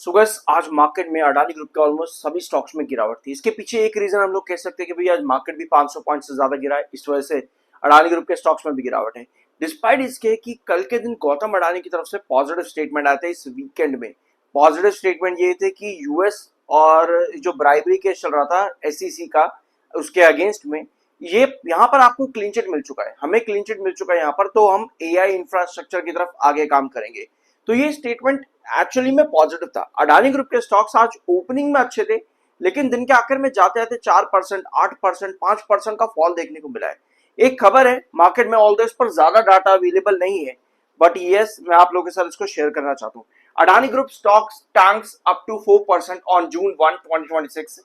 सुगस आज मार्केट में अडानी ग्रुप के ऑलमोस्ट सभी स्टॉक्स में गिरावट थी। इसके पीछे एक रीजन हम लोग कह सकते हैं कि भाई आज मार्केट भी 500 पॉइंट से ज्यादा गिरा है, इस वजह से अडानी ग्रुप के स्टॉक्स में भी गिरावट है। डिस्पाइट इसके कि कल के दिन गौतम अडानी की तरफ से पॉजिटिव स्टेटमेंट आते हैं। इस वीकेंड में पॉजिटिव स्टेटमेंट ये थे कि यूएस और जो ब्राइबरी केस चल रहा था एसईसी का, उसके अगेंस्ट में ये यहाँ पर आपको क्लीन चिट मिल चुका है, हमें क्लीन चिट मिल चुका है यहाँ पर, तो हम एआई इंफ्रास्ट्रक्चर की तरफ आगे काम करेंगे। तो ये स्टेटमेंट एक्चुअली में पॉजिटिव था। अडानी ग्रुप के स्टॉक्स आज ओपनिंग में अच्छे थे, लेकिन दिन के आखिर में जाते जाते 4%, 8%, 5% का फॉल देखने को मिला है। एक खबर है मार्केट में, ऑल इस पर ज्यादा डाटा अवेलेबल नहीं है, बट यस मैं आप लोगों के साथ इसको शेयर करना चाहता हूँ। Adani group stocks tanks up to 4% on June 1, 2026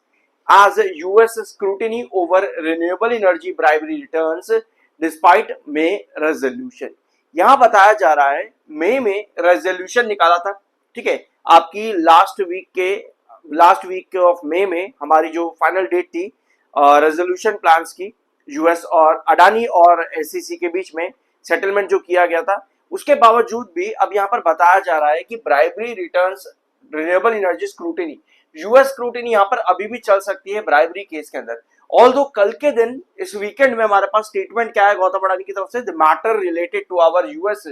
as US scrutiny over renewable energy bribery returns despite May resolution। यहां बताया जा रहा है मई में रेजोल्यूशन निकाला था, ठीक है। आपकी लास्ट वीक ऑफ मई में हमारी जो फाइनल डेट थी रेजोल्यूशन प्लान्स की, यूएस और अडानी और एसईसी के बीच में सेटलमेंट जो किया गया था, उसके बावजूद भी अब यहां पर बताया जा रहा है कि bribery returns renewable energy scrutiny, US scrutiny यहां पर अभी भी चल सकती है ब्राइबरी केस के अंदर। ऑल्दो कल के दिन इस वीकेंड में हमारे पास स्टेटमेंट क्या है गौतम अडानी की तरफ से, the matter related to our US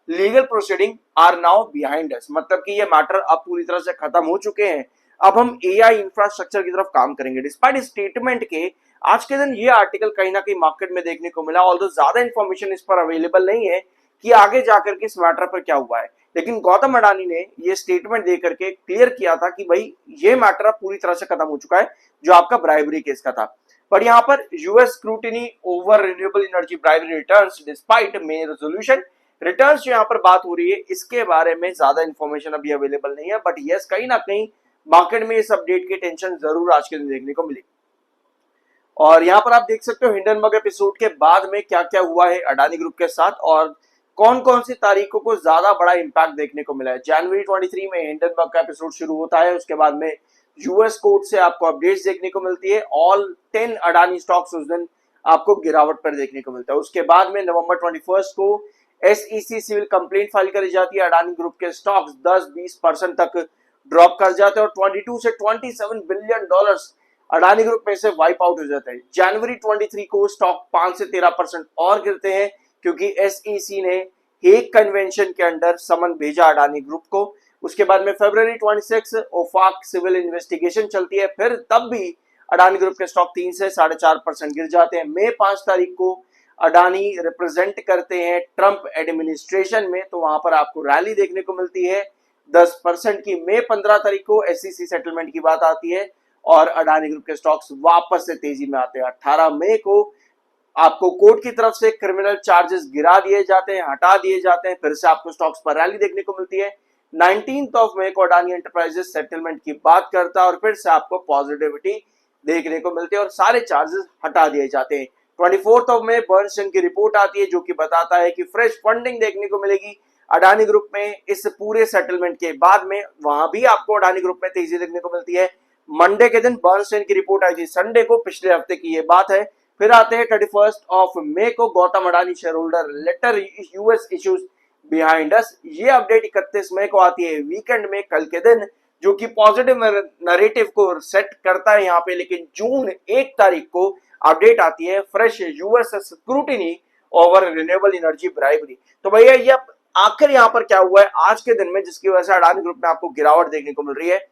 legal proceeding are now behind us. मतलब कि ये मैटर अब पूरी तरह से खत्म हो चुके हैं, अब हम एआई इंफ्रास्ट्रक्चर की तरफ काम करेंगे। डिस्पाइट स्टेटमेंट के आज के दिन ये आर्टिकल कहीं ना कहीं मार्केट में देखने को मिला, ऑल्दो ज्यादा इंफॉर्मेशन इस पर अवेलेबल नहीं है कि आगे जाकर के इस मैटर पर क्या हुआ है, लेकिन गौतम अडानी ने ये स्टेटमेंट दे करके क्लियर किया था कि भाई ये मैटर पूरी तरह से खत्म हो चुका है जो आपका ब्राइबरी केस का था। पर यहाँ पर US scrutiny over renewable energy bribery returns despite May resolution, returns जो यहाँ पर बात हो रही है इसके बारे में ज्यादा इंफॉर्मेशन अभी अवेलेबल नहीं है, बट यस कहीं ना कहीं मार्केट में इस अपडेट की टेंशन जरूर आज के दिन देखने को मिली। और यहाँ पर आप देख सकते हो हिंडनबर्ग एपिसोड के बाद में क्या क्या हुआ है अडानी ग्रुप के साथ और कौन कौन सी तारीखों को ज्यादा बड़ा इंपैक्ट देखने को मिला है। जनवरी 23 में हिंडनबर्ग का एपिसोड शुरू होता है, उसके बाद में यूएस कोर्ट से आपको अपडेट्स देखने को मिलती है। ऑल 10 अडानी स्टॉक्स उस दिन आपको गिरावट पर देखने को मिलता है। उसके बाद में नवंबर 21 को एसईसी सिविल कंप्लेंट फाइल करी जाती है, अडानी ग्रुप के स्टॉक्स 10-20% तक ड्रॉप कर जाते हैं और 22 से 27 बिलियन डॉलर्स अडानी ग्रुप में से वाइप आउट हो जाता है। जनवरी 23 को स्टॉक 5 से 13% और गिरते हैं क्योंकि एसईसी ने हेग कन्वेंशन के अंडर समन भेजा अडानी ग्रुप को। उसके बाद में फरवरी 26 ओफाक सिविल इन्वेस्टिगेशन चलती है, फिर तब भी अडानी ग्रुप के स्टॉक 3 से 4.5% गिर जाते हैं। मई 5 तारीख को अडानी रिप्रेजेंट करते हैं ट्रंप एडमिनिस्ट्रेशन में, तो वहां पर आपको रैली देखने को मिलती है 10% की। मई 15 तारीख को एसईसी सेटलमेंट की बात आती है और अडानी ग्रुप के स्टॉक्स वापस से तेजी में आते हैं। 18 मई को आपको कोर्ट की तरफ से क्रिमिनल चार्जेस गिरा दिए जाते हैं, हटा दिए जाते हैं, फिर से आपको स्टॉक्स पर रैली देखने को मिलती है। 19 मई को अडानी एंटरप्राइजेस सेटलमेंट की बात करता है और फिर से आपको पॉजिटिविटी देखने को मिलती है और सारे चार्जेस हटा दिए जाते हैं। 24 मई बर्नस्टर्न की रिपोर्ट आती है जो कि बताता है कि फ्रेश फंडिंग देखने को मिलेगी अडानी ग्रुप में इस पूरे सेटलमेंट के बाद में। वहां भी आपको अडानी ग्रुप में तेजी देखने को मिलती है। मंडे के दिन बर्नस्टर्न की रिपोर्ट आई थी, संडे को पिछले हफ्ते की ये बात है। फिर आते हैं 31 मई को Gautam Adani shareholder letter US issues behind us. ये अपडेट 31 मई को आती है वीकेंड में, कल के दिन, जो कि पॉजिटिव नैरेटिव को सेट करता है यहाँ पे। लेकिन जून 1 तारीख को अपडेट आती है fresh US scrutiny over renewable energy bribery. तो भैया ये आखिर यहाँ पर क्या हुआ है आज के दिन में जिसकी वजह से अडानी ग्रुप में आपको गिरावट देखने को मिल रही है,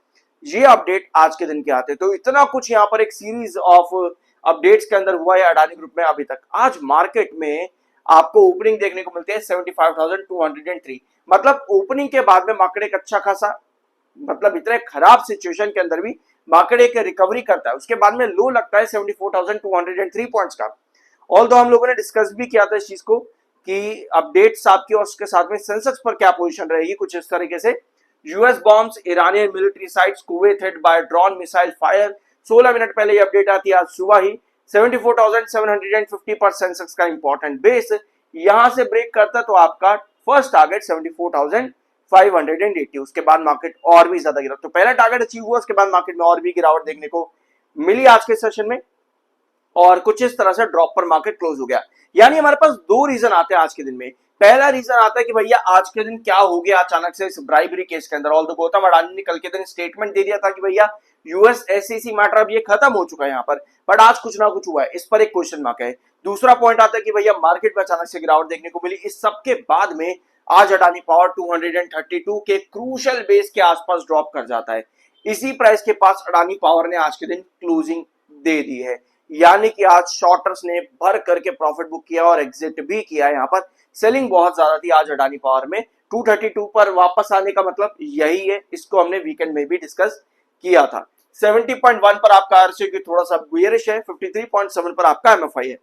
ये अपडेट आज के दिन के आते हैं। तो इतना कुछ यहाँ पर एक सीरीज ऑफ अपडेट्स के अंदर हुआ है अडानी ग्रुप में अभी तक। आज मार्केट में आपको ओपनिंग देखने को मिलती है 75,203, मतलब ओपनिंग के बाद में मार्केट एक अच्छा खासा, मतलब इतने खराब सिचुएशन के अंदर भी मार्केट एक रिकवरी करता है। उसके बाद में लो लगता है 74,203 पॉइंट्स का। ऑल्दो हम लोगों ने डिस्कस भी किया था इस चीज को कि अपडेट्स आपकी और उसके साथ में सेंसेक्स पर क्या पोजीशन रहेगी, कुछ इस तरीके से। US bombs Iranian military sites Kuwait hit by drone missile fire, 16 minute पहले ये अपडेट आती है आज सुबह ही। 74,750 पर सेंसेक्स का इंपॉर्टेंट बेस यहां से ब्रेक करता तो आपका फर्स्ट टारगेट 74,580। उसके बाद मार्केट और भी ज्यादा गिरा, तो पहला टारगेट अचीव हुआ, उसके बाद मार्केट में और भी गिरावट देखने को मिली आज के सेशन में। और कुछ इस तरह से ड्रॉप पर मार्केट क्लोज हो गया। यानी हमारे पास दो रीजन आते हैं आज के दिन में। पहला रीजन आता है कि भैया आज के दिन क्या हो गया अचानक से इस ब्राइबरी केस के अंदर। ऑल दो गौतम अडानी ने कल के दिन स्टेटमेंट दे दिया था कि भैया यूएस एसईसी मैटर अब ये खत्म हो चुका है यहाँ पर, बट आज कुछ ना कुछ हुआ है, इस पर एक क्वेश्चन मार्क है। दूसरा पॉइंट आता है कि भैया मार्केट में अचानक से गिरावट देखने को मिली। इस सब के बाद में आज अडानी पावर 232 के क्रूशल बेस के आसपास ड्रॉप कर जाता है। इसी प्राइस के पास अडानी पावर ने आज के दिन क्लोजिंग दे दी है, यानी कि आज शॉर्टर्स ने भर करके प्रॉफिट बुक किया और एग्जिट भी किया। यहाँ पर सेलिंग बहुत ज्यादा थी आज अडानी पावर में। 232 पर वापस आने का मतलब यही है, इसको हमने वीकेंड में भी डिस्कस किया था। 70.1 पर आपका आरसीक्यू थोड़ा सा बियरिश है, 53.7 पर आपका एमएफआई है।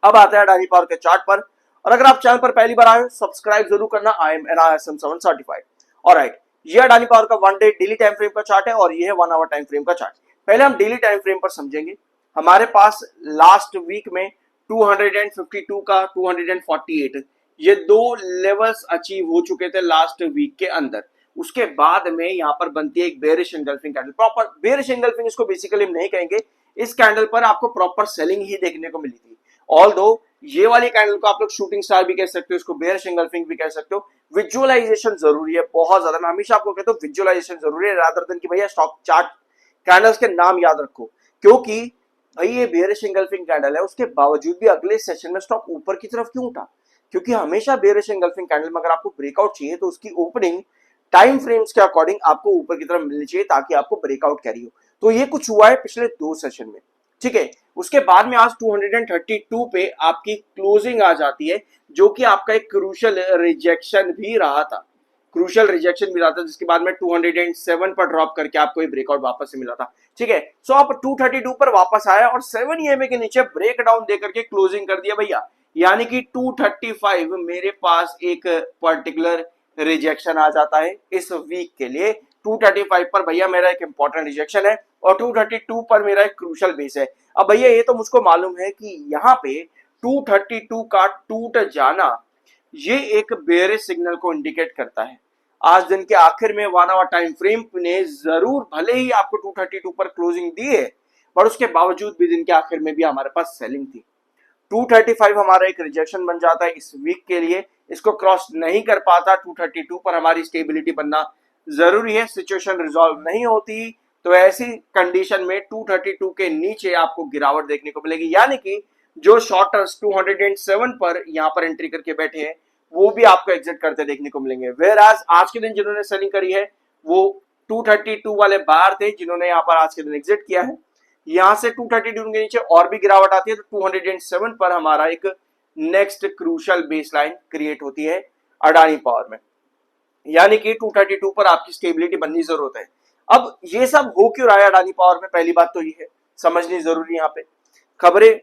अब आता है अडानी पावर के चार्ट पर, और अगर आप चैनल पर पहली बार आए हो सब्सक्राइब जरूर करना। I am NISM 7 certified. Alright, ये अडानी पावर का 1 डे डेली टाइम फ्रेम का चार्ट है और ये है 1 आवर टाइम फ्रेम का चार्ट। पहले हम डेली टाइम फ्रेम पर समझेंगे। हमारे पास लास्ट वीक में 252 का 248 ये दो लेवल्स अचीव हो चुके थे लास्ट वीक के अंदर। उसके बाद में यहाँ पर बनती है एक bearish engulfing candle. Proper bearish engulfing इसको बेसिकली हम नहीं कहेंगे, इस कैंडल पर आपको प्रॉपर सेलिंग ही देखने को मिली थी। ऑल दो ये वाली कैंडल को आप लोग शूटिंग स्टार भी कह सकते हो, इसको बेरिश एंगल्फिंग भी कह सकते हो। विजुअलाइजेशन जरूरी है बहुत ज्यादा, मैं हमेशा आपको कहता हूँ विजुअलाइजेशन जरूरी है रादर देन कि भैया स्टॉक चार्ट कैंडल्स के नाम याद रखो। क्योंकि भाई ये बेरिश एंगल्फिंग कैंडल है, उसके बावजूद भी अगले सेशन में स्टॉक ऊपर की तरफ क्यों उठा? क्योंकि हमेशा बेरिश एंगल्फिंग कैंडल में अगर आपको ब्रेकआउट चाहिए तो उसकी ओपनिंग टाइम फ्रेम्स के अकॉर्डिंग आपको ऊपर की तरफ मिलनी चाहिए ताकि आपको ब्रेकआउट कैरी हो। तो ये कुछ हुआ है पिछले दो सेशन में, ठीक है। उसके बाद में आज 232 पे आपकी क्लोजिंग आ जाती है, जो कि आपका एक क्रूशियल रिजेक्शन भी रहा था, जिसके बाद में 207 पर ड्रॉप करके आपको ये ब्रेकआउट वापस से मिला था, ठीक है। सो आप 232 पर वापस आया और 7 EMA के नीचे ब्रेक डाउन देकर के क्लोजिंग कर दिया भैया। यानी कि 235 मेरे पास एक पर्टिकुलर रिजेक्शन आ जाता है इस वीक के लिए। 235 पर भैया मेरा एक इंपॉर्टेंट रिजेक्शन है और 232 पर मेरा एक क्रूशियल बेस है। अब भैया ये तो मुझको मालूम है कि यहाँ पे 232 का टूट जाना ये एक बेरिश सिग्नल को इंडिकेट करता है। आज दिन के आखिर में 1 आवर टाइम फ्रेम ने जरूर भले ही आपको 232 पर क्लोजिंग दी है, पर उसके बावजूद भी दिन के आखिर में भी हमारे पास सेलिंग थी। 235 हमारा एक रिजेक्शन बन जाता है इस वीक के लिए, इसको क्रॉस नहीं कर पाता। 232 पर हमारी स्टेबिलिटी बनना जरूरी है, सिचुएशन रिजॉल्व नहीं होती तो ऐसी कंडीशन में 232 के नीचे आपको गिरावट देखने को मिलेगी। यानी कि जो शॉर्टर्स 207 पर यहां पर एंट्री करके बैठे हैं वो भी आपको एग्जिट करते देखने को मिलेंगे। वेयर आज के दिन जिन्होंने सेलिंग करी है वो 232 वाले बाहर थे, जिन्होंने यहाँ पर आज के दिन एग्जिट किया है। यहां से 232 के नीचे और भी गिरावट आती है तो 207 पर हमारा एक नेक्स्ट क्रूशियल बेसलाइन क्रिएट होती है अडानी पावर में। यानी कि 232 पर आपकी स्टेबिलिटी बननी जरूरत है। अब ये सब हो क्यों रहा है अडानी पावर में, पहली बात तो ये है समझनी जरूरी। यहाँ पे खबरें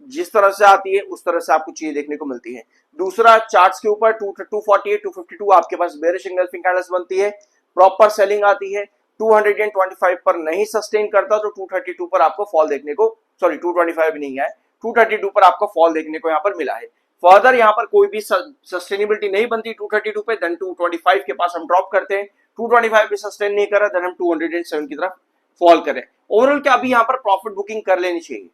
जिस तरह से आती है उस तरह से आपको चीजें देखने को मिलती है। दूसरा, चार्ट्स के ऊपर 248 252 आपके पास बेरिश एंगल्फिंग कैंडल्स बनती है, प्रॉपर सेलिंग आती है। 225 पर नहीं सस्टेन करता तो 232 पर आपको फॉल देखने को, सॉरी 225 भी नहीं है, 232 पर आपको फॉल देखने को यहाँ पर मिला है। फर्दर यहाँ पर कोई भी सस्टेनेबिलिटी नहीं बनती 232 पे, देन 225 के पास हम ड्रॉप करते हैं। 225 भी सस्टेन नहीं कर रहा, देन हम 207 की तरफ फॉल करें। ओवरऑल क्या अभी यहाँ पर प्रॉफिट बुकिंग कर लेनी चाहिए,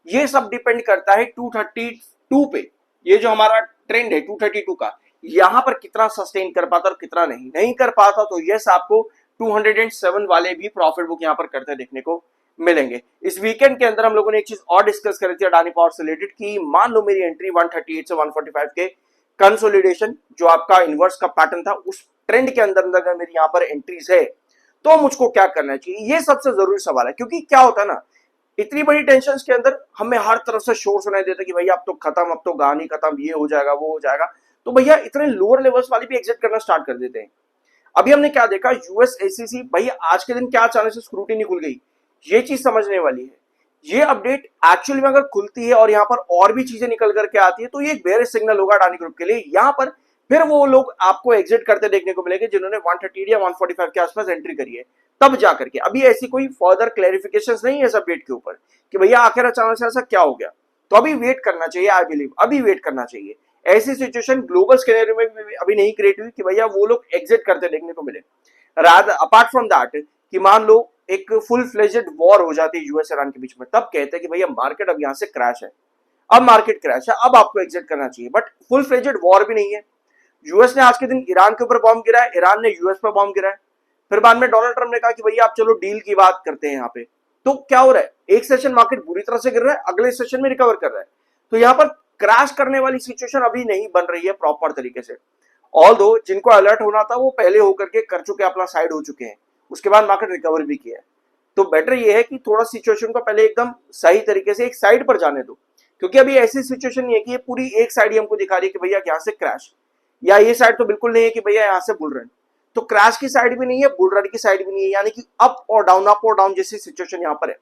ये सब डिपेंड करता है 232 पे। ये जो हमारा ट्रेंड है 232 का, यहाँ पर कितना सस्टेन कर पाता और कितना नहीं कर पाता, तो यस आपको 207 वाले भी प्रॉफिट बुक यहाँ पर करते देखने को मिलेंगे। इस वीकेंड के अंदर हम लोगों ने एक चीज और डिस्कस करी थी अडानी पावर से रिलेटेड कि मान लो मेरी एंट्री 138 से 145 के कंसोलिडेशन जो आपका इनवर्स का पैटर्न था उस ट्रेंड के अंदर अगर मेरी यहाँ पर एंट्रीज है तो मुझको क्या करना चाहिए, ये सबसे जरूरी सवाल है। क्योंकि क्या होता है ना, इतनी बड़ी टेंशन के अंदर हमें हर तरफ से शोर सुनाई देता कि भैया अब तो खत्म, अब तो गानी खत्म, ये हो जाएगा वो हो जाएगा, तो भैया इतने लोअर लेवल्स वाली भी एग्जिट करना स्टार्ट कर देते हैं। अभी हमने क्या देखा, यूएस एसईसी भैया आज के दिन क्या अचानक से स्क्रूटिनी खुल गई, ये चीज समझने वाली है। ये अपडेट एक्चुअली में अगर खुलती है और यहाँ पर और भी चीजें निकल करके आती है तो ये एक बेरिश सिग्नल होगा अडानी ग्रुप के लिए। यहाँ पर फिर वो लोग आपको एग्जिट करते देखने को मिलेंगे जिन्होंने 130 या 145 के आसपास एंट्री करी है, तब जाकर के। अभी ऐसी कोई फर्दर क्लैरिफिकेशंस नहीं है इस अपडेट के ऊपर कि भैया आखिर अचानक से ऐसा क्या हो गया, तो अभी वेट करना चाहिए। आई बिलीव अभी वेट करना चाहिए। ऐसी सिचुएशन ग्लोबल स्केनेरियो में भी अभी नहीं क्रिएट हुई कि भैया वो लोग एग्जिट करते देखने को मिले। रादर अपार्ट फ्रॉम दैट कि मान लो एक फुल फ्लेजेड वॉर हो जाती है यूएस ईरान के बीच में, तब कहते हैं कि भैया मार्केट अब यहां से क्रैश है, अब मार्केट क्रैश है, अब आपको एग्जिट करना चाहिए। बट फुल फ्लेजेड वॉर भी नहीं है। यूएस ने आज के दिन ईरान के ऊपर बॉम्ब गिराया, ईरान ने यूएस पर बॉम्ब गिराया, फिर बाद में डोनाल्ड ट्रम्प ने कहा कि भैया आप चलो डील की बात करते हैं यहाँ पे। तो क्या हो रहा है, एक सेशन मार्केट बुरी तरह से गिर रहा है, अगले सेशन में रिकवर कर रहा है। तो यहाँ पर क्रैश करने वाली सिचुएशन अभी नहीं बन रही है प्रॉपर तरीके से। ऑल दो जिनको अलर्ट होना था वो पहले होकर के कर चुके, अपना साइड हो चुके हैं, उसके बाद मार्केट रिकवर भी किया है। तो बेटर ये है कि थोड़ा सिचुएशन को पहले एकदम सही तरीके से एक साइड पर जाने दो, क्योंकि अभी ऐसी सिचुएशन नहीं है कि ये पूरी एक साइड ही हमको दिखा रही है कि भैया यहाँ से क्रैश, या ये साइड तो बिल्कुल नहीं है कि भैया यहाँ से बुल रन। तो क्रैश की साइड भी नहीं है, बुल रन की साइड भी नहीं है, यानी कि अप और डाउन जैसी सिचुएशन यहाँ पर है।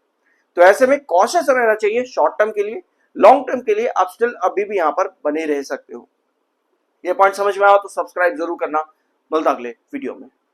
तो ऐसे में कॉशियस रहना चाहिए शॉर्ट टर्म के लिए, लॉन्ग टर्म के लिए आप स्टिल अभी भी यहाँ पर बने रह सकते हो। ये पॉइंट समझ में आया तो सब्सक्राइब जरूर करना। मिलता अगले वीडियो में।